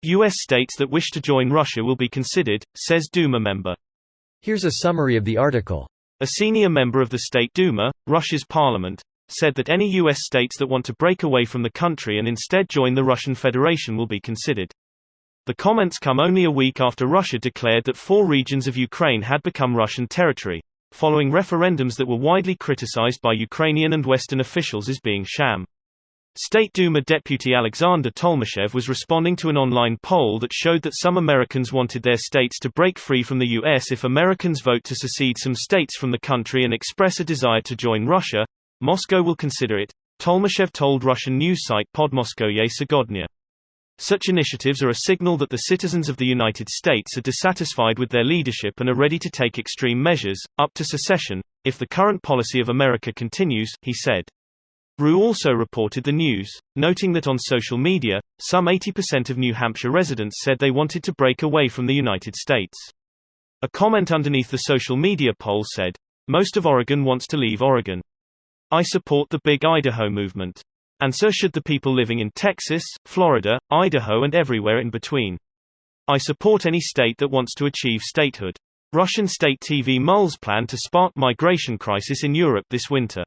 U.S. states that wish to join Russia will be considered, says Duma member. Here's a summary of the article. A senior member of the State Duma, Russia's parliament, said that any U.S. states that want to break away from the country and instead join the Russian Federation will be considered. The comments come only a week after Russia declared that 4 regions of Ukraine had become Russian territory, following referendums that were widely criticized by Ukrainian and Western officials as being sham. State Duma Deputy Alexander Tolmashev was responding to an online poll that showed that some Americans wanted their states to break free from the U.S. if Americans vote to secede some states from the country and express a desire to join Russia. Moscow will consider it, Tolmashev told Russian news site Podmoskoye Sagodnya. Such initiatives are a signal that the citizens of the United States are dissatisfied with their leadership and are ready to take extreme measures, up to secession, if the current policy of America continues, he said. RU also reported the news, noting that on social media, some 80% of New Hampshire residents said they wanted to break away from the United States. A comment underneath the social media poll said, "Most of Oregon wants to leave Oregon. I support the Big Idaho movement. And so should the people living in Texas, Florida, Idaho and everywhere in between. I support any state that wants to achieve statehood." Russian state TV moles plan to spark migration crisis in Europe this winter.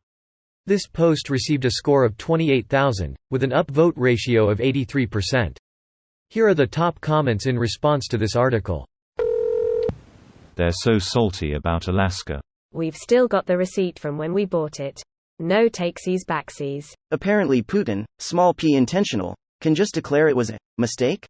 This post received a score of 28,000, with an upvote ratio of 83%. Here are the top comments in response to this article. They're so salty about Alaska. We've still got the receipt from when we bought it. No takesies backsies. Apparently Putin, small p intentional, can just declare it was a mistake?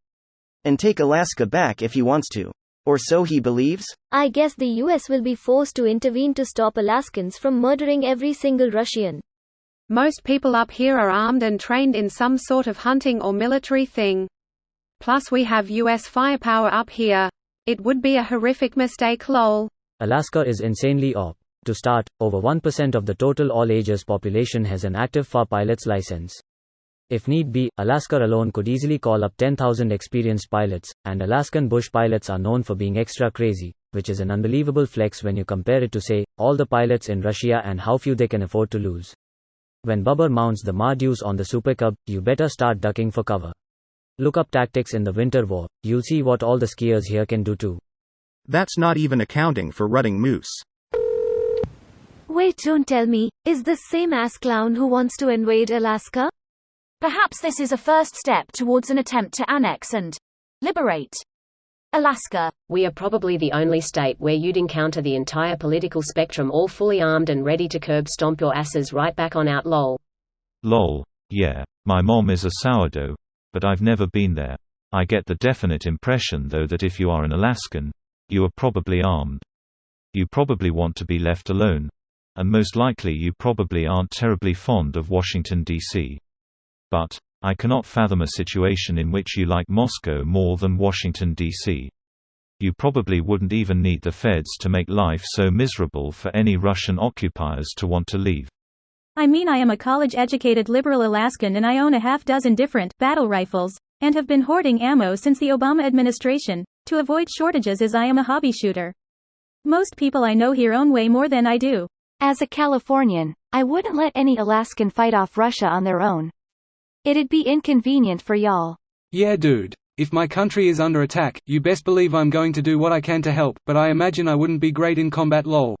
And take Alaska back if he wants to. Or so he believes? I guess the US will be forced to intervene to stop Alaskans from murdering every single Russian. Most people up here are armed and trained in some sort of hunting or military thing. Plus we have US firepower up here. It would be a horrific mistake lol. Alaska is insanely op. To start, over 1% of the total all-ages population has an active FA pilot's license. If need be, Alaska alone could easily call up 10,000 experienced pilots, and Alaskan bush pilots are known for being extra crazy, which is an unbelievable flex when you compare it to say, all the pilots in Russia and how few they can afford to lose. When Bubber mounts the Mardues on the Super Cub, you better start ducking for cover. Look up tactics in the Winter War, you'll see what all the skiers here can do too. That's not even accounting for rutting moose. Wait, don't tell me, is this same ass clown who wants to invade Alaska? Perhaps this is a first step towards an attempt to annex and liberate Alaska. We are probably the only state where you'd encounter the entire political spectrum all fully armed and ready to curb stomp your asses right back on out lol. Lol, yeah, my mom is a sourdough, but I've never been there. I get the definite impression though that if you are an Alaskan, you are probably armed. You probably want to be left alone. And most likely you probably aren't terribly fond of Washington, D.C. But I cannot fathom a situation in which you like Moscow more than Washington, D.C. You probably wouldn't even need the feds to make life so miserable for any Russian occupiers to want to leave. I mean, I am a college-educated liberal Alaskan and I own a half-dozen different battle rifles, and have been hoarding ammo since the Obama administration, to avoid shortages as I am a hobby shooter. Most people I know here own way more than I do. As a Californian, I wouldn't let any Alaskan fight off Russia on their own. It'd be inconvenient for y'all. Yeah dude, if my country is under attack, you best believe I'm going to do what I can to help, but I imagine I wouldn't be great in combat lol.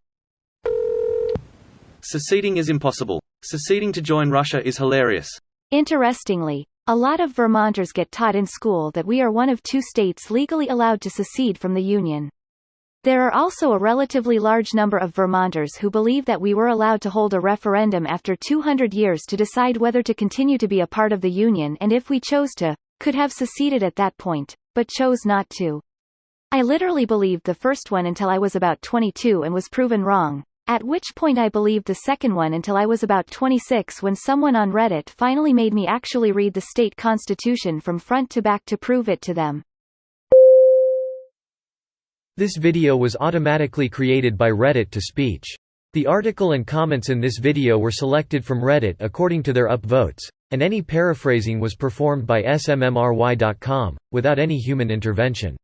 Seceding is impossible. Seceding to join Russia is hilarious. Interestingly, a lot of Vermonters get taught in school that we are one of 2 states legally allowed to secede from the Union. There are also a relatively large number of Vermonters who believe that we were allowed to hold a referendum after 200 years to decide whether to continue to be a part of the Union, and if we chose to, could have seceded at that point, but chose not to. I literally believed the first one until I was about 22 and was proven wrong, at which point I believed the second one until I was about 26 when someone on Reddit finally made me actually read the state constitution from front to back to prove it to them. This video was automatically created by Reddit to speech. The article and comments in this video were selected from Reddit according to their upvotes, and any paraphrasing was performed by smmry.com, without any human intervention.